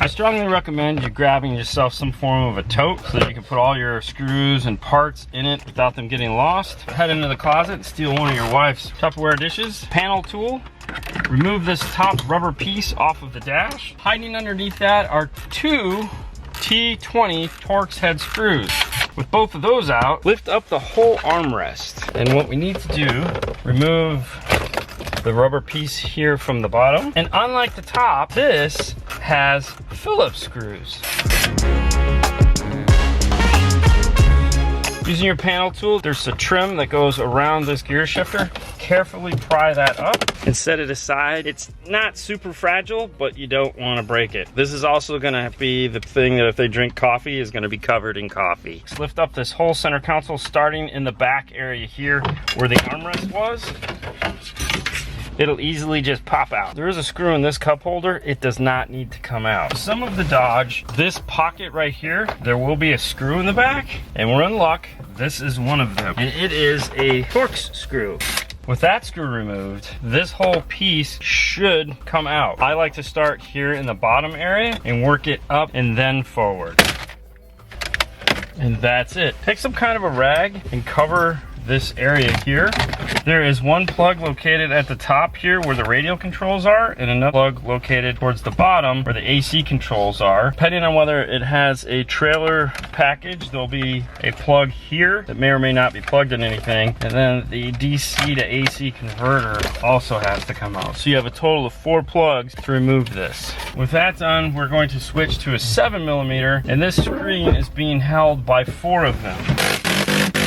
I strongly recommend you grabbing yourself some form of a tote so that you can put all your screws and parts in it without them getting lost. Head into the closet and steal one of your wife's Tupperware dishes. Panel tool. Remove this top rubber piece off of the dash. Hiding underneath that are two T20 Torx head screws. With both of those out, lift up the whole armrest. And what we need to do, remove the rubber piece here from the bottom. And unlike the top, this has Phillips screws. Using your panel tool, there's a trim that goes around this gear shifter. Carefully pry that up and set it aside. It's not super fragile, but you don't want to break it. This is also going to be the thing that if they drink coffee is going to be covered in coffee. Just lift up this whole center console starting in the back area here where the armrest was. It'll easily just pop out. There is a screw in this cup holder. It does not need to come out. Some of the Dodge, this pocket right here, there will be a screw in the back, and we're in luck. This is one of them, and it is a Torx screw. With that screw removed, this whole piece should come out. I like to start here in the bottom area and work it up and then forward. And that's it. Take some kind of a rag and cover this area here. There is one plug located at the top here where the radio controls are, and another plug located towards the bottom where the AC controls are. Depending on whether it has a trailer package, there'll be a plug here that may or may not be plugged in anything, and then the DC to AC converter also has to come out. So you have a total of 4 plugs to remove this. With that done, we're going to switch to a 7mm, and this screen is being held by 4 of them.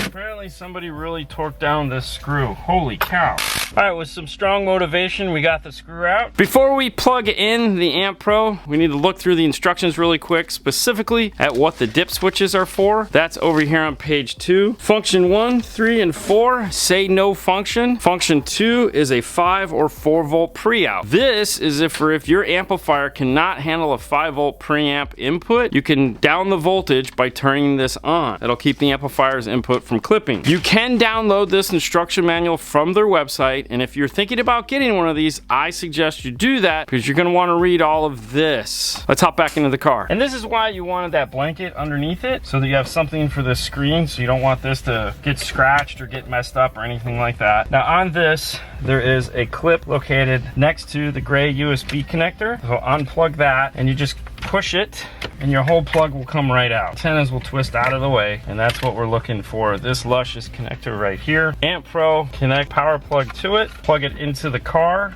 Apparently somebody really torqued down this screw. Holy cow. All right, with some strong motivation, we got the screw out. Before we plug in the Amp Pro, we need to look through the instructions really quick, specifically at what the dip switches are for. That's over here on page 2. Function 1, 3, and 4 say no function. Function 2 is a 5 or 4 volt preout. This is if your amplifier cannot handle a 5 volt preamp input, you can down the voltage by turning this on. It'll keep the amplifier's input from clipping. You can download this instruction manual from their website, and if you're thinking about getting one of these, I suggest you do that because you're going to want to read all of this. Let's hop back into the car. And this is why you wanted that blanket underneath it, so that you have something for this screen, so you don't want this to get scratched or get messed up or anything like that. Now on this, there is a clip located next to the gray USB connector. So unplug that and you just push it and your whole plug will come right out. Antennas will twist out of the way, and that's what we're looking for. This luscious connector right here. Amp Pro, connect power plug to it, plug it into the car,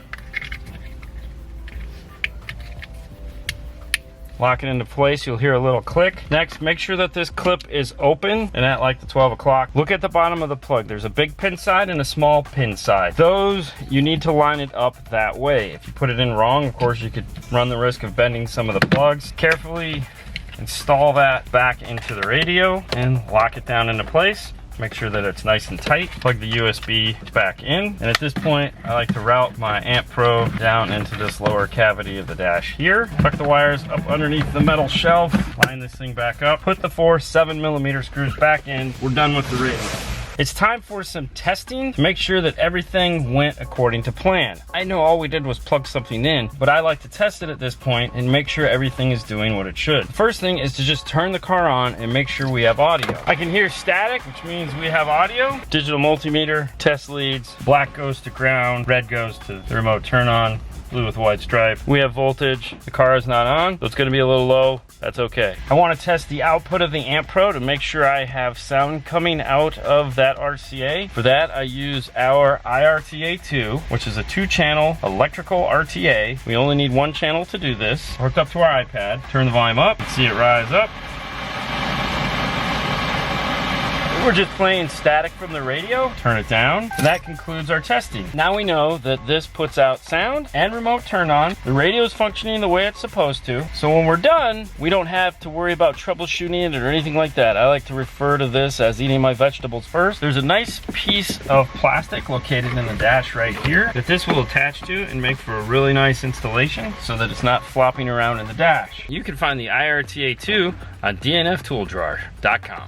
lock it into place. You'll hear a little click. Next, make sure that this clip is open and at like the 12 o'clock. Look at the bottom of the plug. There's a big pin side and a small pin side. Those, you need to line it up that way. If you put it in wrong, of course, you could run the risk of bending some of the plugs. Carefully install that back into the radio and lock it down into place. Make sure that it's nice and tight. Plug the USB back in. And at this point, I like to route my Amp Pro down into this lower cavity of the dash here. Tuck the wires up underneath the metal shelf. Line this thing back up. Put the 4 7mm screws back in. We're done with the radio. It's time for some testing to make sure that everything went according to plan. I know all we did was plug something in, but I like to test it at this point and make sure everything is doing what it should. The first thing is to just turn the car on and make sure we have audio. I can hear static, which means we have audio. Digital multimeter, test leads, black goes to ground, red goes to the remote turn on, blue with white stripe. We have voltage. The car is not on, so it's going to be a little low. That's okay. I want to test the output of the Amp Pro to make sure I have sound coming out of that RCA. For that, I use our IRTA2, which is a 2-channel electrical RTA. We only need 1 channel to do this. Hooked up to our iPad. Turn the volume up. See it rise up. We're just playing static from the radio. Turn it down. And that concludes our testing. Now we know that this puts out sound and remote turn on. The radio is functioning the way it's supposed to. So when we're done, we don't have to worry about troubleshooting it or anything like that. I like to refer to this as eating my vegetables first. There's a nice piece of plastic located in the dash right here that this will attach to and make for a really nice installation so that it's not flopping around in the dash. You can find the IRTA2 on dnftooldrawer.com.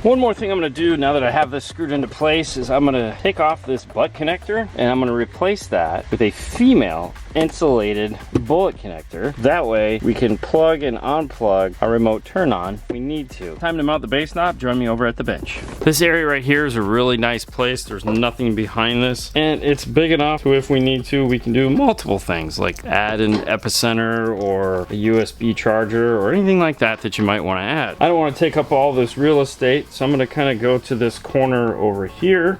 One more thing I'm gonna do now that I have this screwed into place is I'm gonna take off this butt connector and I'm gonna replace that with a female insulated bullet connector. That way we can plug and unplug our remote turn on if we need to. Time to mount the bass knob. Join me over at the bench. This area right here is a really nice place. There's nothing behind this and it's big enough to, if we need to, we can do multiple things like add an epicenter or a USB charger or anything like that that you might want to add. I don't want to take up all this real estate, so I'm going to kind of go to this corner over here,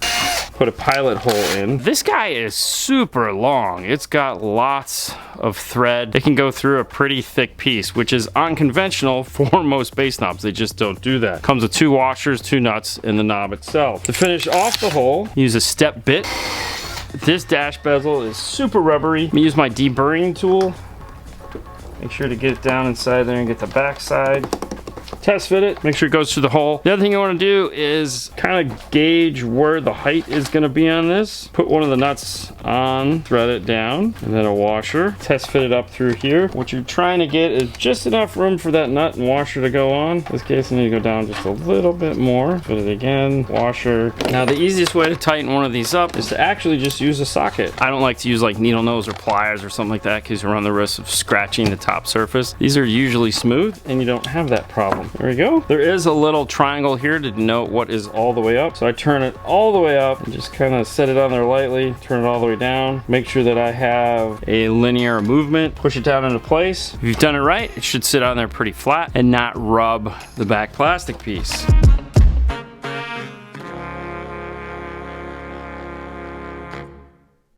put a pilot hole in. This guy is super long. It's got lots of thread. It can go through a pretty thick piece, which is unconventional for most bass knobs. They just don't do that. Comes with 2 washers, 2 nuts, and the knob itself. To finish off the hole, use a step bit. This dash bezel is super rubbery. I'm gonna use my deburring tool. Make sure to get it down inside there and get the back side. Test fit it, make sure it goes through the hole. The other thing you want to do is kind of gauge where the height is going to be on this. Put one of the nuts on, thread it down, and then a washer. Test fit it up through here. What you're trying to get is just enough room for that nut and washer to go on. In this case, I need to go down just a little bit more. Fit it again, washer. Now the easiest way to tighten one of these up is to actually just use a socket. I don't like to use like needle nose or pliers or something like that because you run the risk of scratching the top surface. These are usually smooth and you don't have that problem. There we go. There is a little triangle here to denote what is all the way up. So I turn it all the way up and just kind of set it on there lightly, turn it all the way down. Make sure that I have a linear movement, push it down into place. If you've done it right, it should sit on there pretty flat and not rub the back plastic piece.